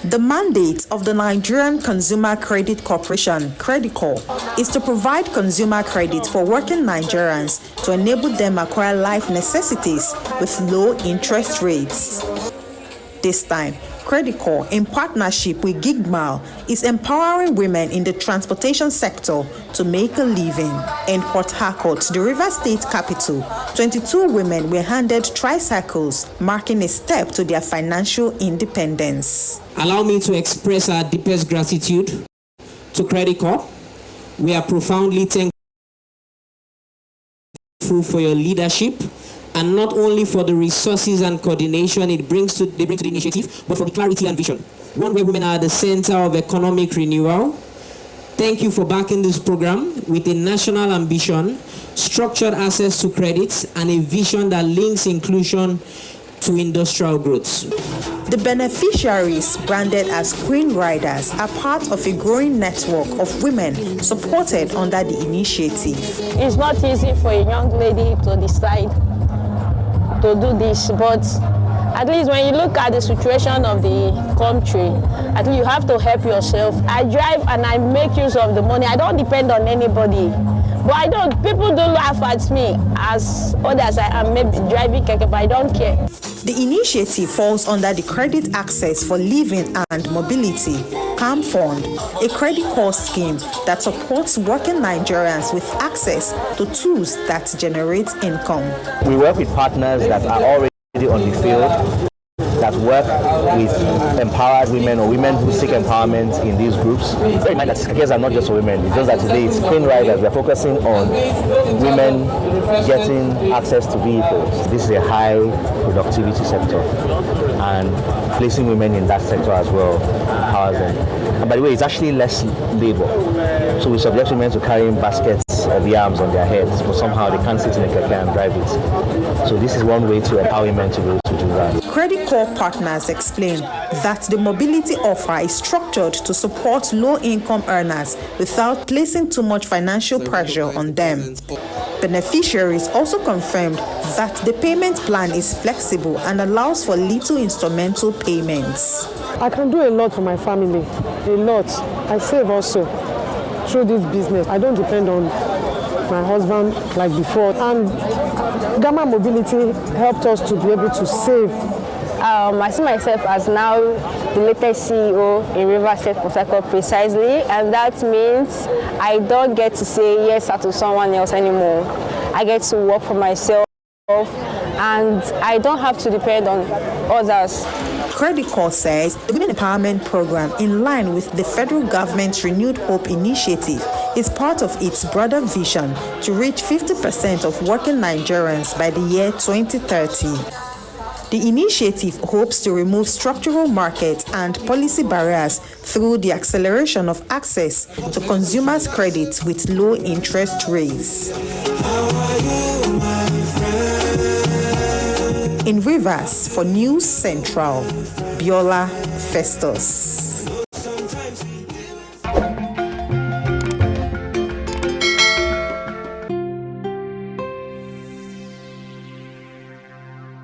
The mandate of the Nigerian Consumer Credit Corporation, CREDICORP, is to provide consumer credit for working Nigerians to enable them acquire life necessities with low interest rates. This time, CREDICORP, in partnership with Gigmal, is empowering women in the transportation sector to make a living. In Port Harcourt, the River State capital, 22 women were handed tricycles, marking a step to their financial independence. Allow me to express our deepest gratitude to CREDICORP. We are profoundly thankful for your leadership, and not only for the resources and coordination they bring to the initiative, but for the clarity and vision. One where women are at the center of economic renewal. Thank you for backing this program with a national ambition, structured access to credits, and a vision that links inclusion to industrial growth. The beneficiaries, branded as Queen Riders, are part of a growing network of women supported under the initiative. It's not easy for a young lady to decide to do this, but at least when you look at the situation of the country, at least you have to help yourself. I drive and I make use of the money. I don't depend on anybody. But people do laugh at me as others I am maybe driving keke, but I don't care. The initiative falls under the Credit Access for Living and Mobility CAM Fund, a credit card scheme that supports working Nigerians with access to tools that generate income. We work with partners that are already on the field, that work with empowered women or women who seek empowerment in these groups. Bear in mind that kekes are not just for women. It's just that today it's Queen Riders. We're focusing on women getting access to vehicles. This is a high productivity sector, and placing women in that sector as well empowers them. And by the way, it's actually less labor. So we subject women to carrying baskets of yams on their heads, but somehow they can't sit in a keke and drive it. So this is one way to empower women to be able to do that. CREDICORP partners explain that the mobility offer is structured to support low-income earners without placing too much financial pressure on them. Beneficiaries also confirmed that the payment plan is flexible and allows for little instrumental payments. I can do a lot for my family, a lot. I save also through this business. I don't depend on my husband like before. And Gamma Mobility helped us to be able to save. I see myself as now the latest CEO in River State Port Harcourt precisely, and that means I don't get to say yes to someone else anymore. I get to work for myself, and I don't have to depend on others. CREDICORP says the Women Empowerment Program, in line with the federal government's Renewed Hope initiative, is part of its broader vision to reach 50% of working Nigerians by the year 2030. The initiative hopes to remove structural market and policy barriers through the acceleration of access to consumers' credit with low interest rates. In Rivers, for News Central, Biola, Festus.